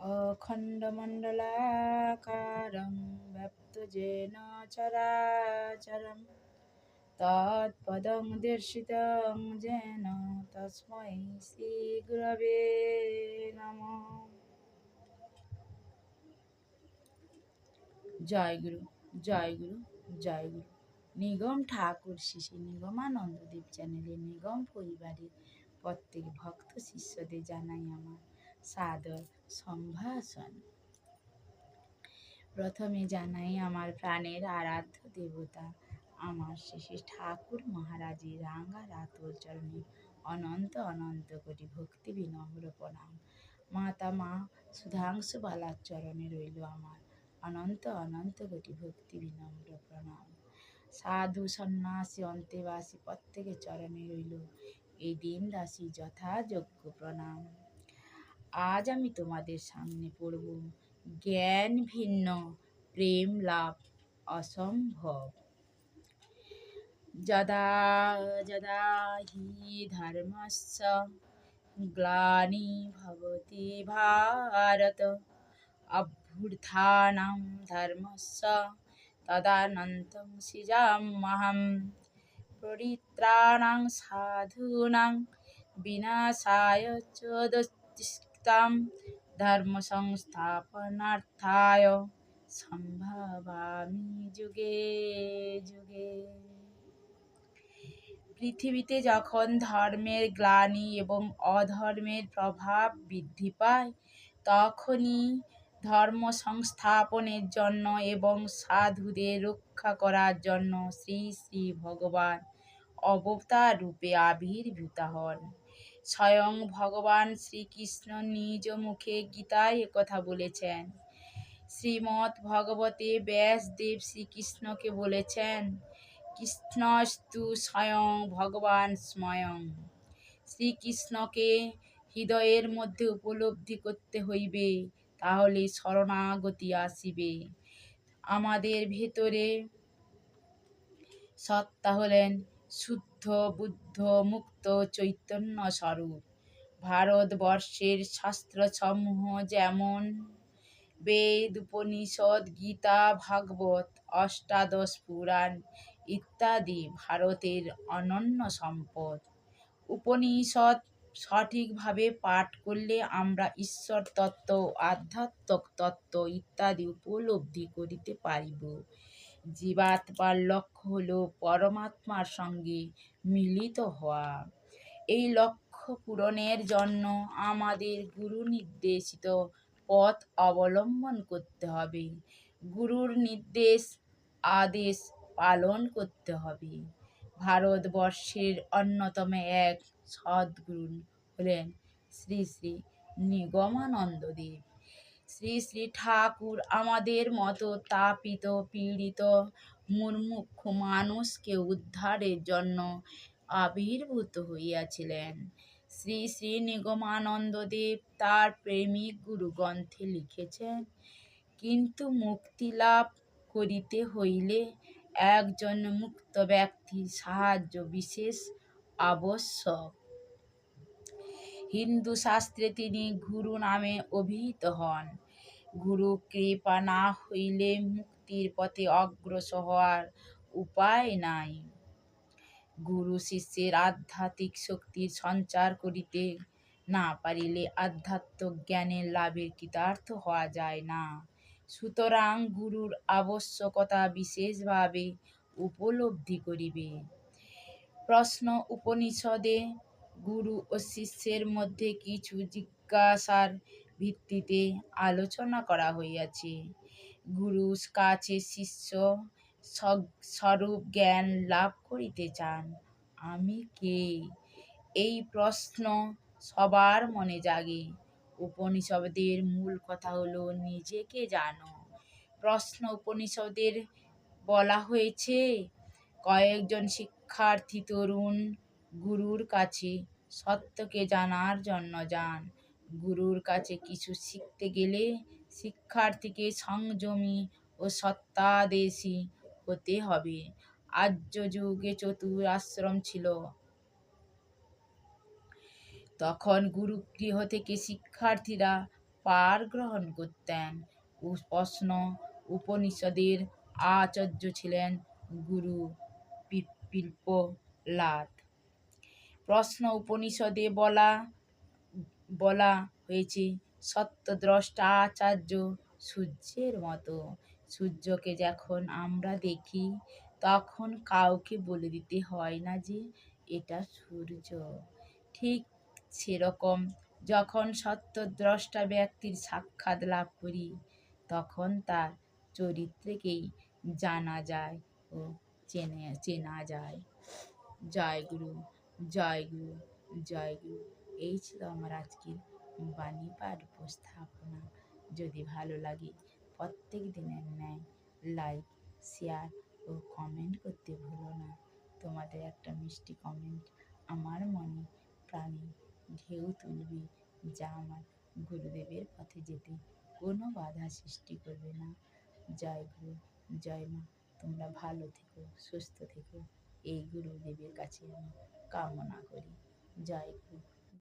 अखण्डमण्डलाकारं व्याप्तजेन चराचरं तत्पदं दर्शितं येन तस्मै श्रीगुरवे नमः। জয় গুরু, জয় গুরু, জয় গুরু। নিগম ঠাকুর শ্রী শ্রী নিগমানন্দদেব চ্যানেলের নিগম পরিবারের প্রত্যেক ভক্ত শিষ্যদের জানাই আমার সাদর সম্ভাষণ। প্রথমে জানাই আমার প্রাণের আরাধ্য দেবতা আমার শ্রী শ্রী ঠাকুর মহারাজের রাঙ্গা রাতল চরণে অনন্ত অনন্ত কোটি ভক্তি বিনম্র প্রণাম। মাতা মা সুধাংশু বালার চরণে রইল আমার অনন্ত অনন্ত কোটি ভক্তি বিনম্র প্রণাম। সাধু সন্ন্যাসী অন্তেবাসী প্রত্যেকের চরণে রইল এই দিন রাশি যথাযোগ্য প্রণাম। আজ আমি তোমাদের সামনে পড়ব জ্ঞান ভিন্ন প্রেম লাভ অসম্ভব। যদা যদা হি ধর্মস্য গ্লানি ভবতি ভারত অভ্যুত্থানং ধর্মস্য তদানন্তং সৃজাম্যহम् পরিত্রাণাং সাধূনাং বিনাশায় চ দুষ্কৃতাং ধর্ম সংস্থাপনার্থায় সম্ভবামি যুগে যুগে। পৃথিবীতে যখন ধর্মের গ্লানি এবং অধর্মের প্রভাব বৃদ্ধি পায় তখনই ধর্ম সংস্থাপনের জন্য এবং সাধুদের রক্ষা করার জন্য শ্রী শ্রী ভগবান অবতার রূপে আবির্ভূত হন। স্বয়ং ভগবান শ্রীকৃষ্ণ নিজ মুখে গীতায় একথা বলেছেন। শ্রীমদ্ ভগবতে ব্যাসদেব শ্রীকৃষ্ণকে বলেছেন, কৃষ্ণস্তু স্বয়ং ভগবান স্বয়ং। শ্রীকৃষ্ণকে হৃদয়ের মধ্যে উপলব্ধি করতে হইবে, তাহলে শরণাগতি আসিবে। আমাদের ভেতরে সত্তা হলেন শুদ্ধ বুদ্ধ মুক্ত চৈতন্য স্বরূপ। ভারতবর্ষের শাস্ত্রসমূহ যেমন বেদ, উপনিষদ, গীতা, ভাগবত, অষ্টাদশ পুরাণ ইত্যাদি ভারতের অনন্য সম্পদ। উপনিষদ সঠিকভাবে পাঠ করলে আমরা ঈশ্বর তত্ত্ব, আধ্যাত্মিক তত্ত্ব ইত্যাদি উপলব্ধি করিতে পারিব। জীবাত্মার লক্ষ্য হল পরমাত্মার সঙ্গে মিলিত হওয়া। এই লক্ষ্য পূরণের জন্য আমাদের গুরু নির্দেশিত পথ অবলম্বন করতে হবে। গুরুর নির্দেশ আদেশ পালন করতে হবে। ভারতবর্ষের অন্যতম এক সদ্গুরু হলেন শ্রী শ্রী নিগমানন্দদেব। শ্রী শ্রী ঠাকুর আমাদের মতো তাপিত পীড়িত মুমুক্ষু মানুষকে উদ্ধারের জন্য আবির্ভূত হইয়াছিলেন। শ্রী শ্রী নিগমানন্দদেব তার প্রেমিক গুরু গ্রন্থে লিখেছেন, কিন্তু মুক্তি লাভ করিতে হইলে একজন মুক্ত ব্যক্তির সাহায্য বিশেষ আবশ্যক। হিন্দু শাস্ত্রে তিনি গুরু নামে অভিহিত হন। গুরু কৃপা না হইলে মুক্তির পথে অগ্রসর হওয়ার উপায় নাই। গুরু শিষ্যের আধ্যাত্মিক শক্তির সঞ্চার করিতে না পারিলে আধ্যাত্মিক জ্ঞানের লাভে কৃতার্থ হওয়া যায় না। সুতরাং গুরুর আবশ্যকতা বিশেষভাবে উপলব্ধি করিবে। প্রশ্ন উপনিষদে গুরু ও শিষ্যের মধ্যে কিছু জিজ্ঞাসার ভিত্তিতে আলোচনা করা হইয়াছে। গুরুর কাছে শিষ্য স্বরূপ জ্ঞান লাভ করিতে চান। আমি কে? এই প্রশ্ন সবার মনে জাগে। উপনিষদের মূল কথা হলো নিজেকে জানো। প্রশ্ন উপনিষদের বলা হয়েছে, কয়েকজন শিক্ষার্থী তরুণ গুরুর কাছে সত্যকে জানার জন্য যান। গুরুর কাছে কিছু শিখতে গেলে শিক্ষার্থীকে সংযমী ও সত্যাদেশী হতে হবে। আর্য যুগে চতুর আশ্রম ছিল। তখন গুরুগৃহ থেকে শিক্ষার্থীরা পার গ্রহণ করতেন। প্রশ্ন উপনিষদের আচার্য ছিলেন গুরু পিপ্পলাদ। প্রশ্ন উপনিষদে বলা হয়েছে সত্যদ্রষ্টা আচার্য সূর্যের মতো। সূর্যকে যখন আমরা দেখি তখন কাউকে বলে দিতে হয় না যে এটা সূর্য। ঠিক সেরকম যখন সত্যদ্রষ্টা ব্যক্তির সাক্ষাৎ লাভ করি তখন তার চরিত্রকেই জানা যায় ও চেনা যায়। জয় গুরু, জয় গুরু, জয় গুরু। এই ছিল আমার আজকের বাণী পাঠ উপস্থাপনা। যদি ভালো লাগে প্রত্যেক দিনের ন্যায় লাইক, শেয়ার ও কমেন্ট করতে ভুলো না। তোমাদের একটা মিষ্টি কমেন্ট আমার মনে প্রাণে ঢেউ তুলবে, যা আমার গুরুদেবের পথে যেতে কোনো বাধা সৃষ্টি করবে না। জয় গুরু, জয় মা। তোমরা ভালো থেকো, সুস্থ থেকো, এই গুরুদেবের কাছে আমি কামনা করি। জয় গুরু।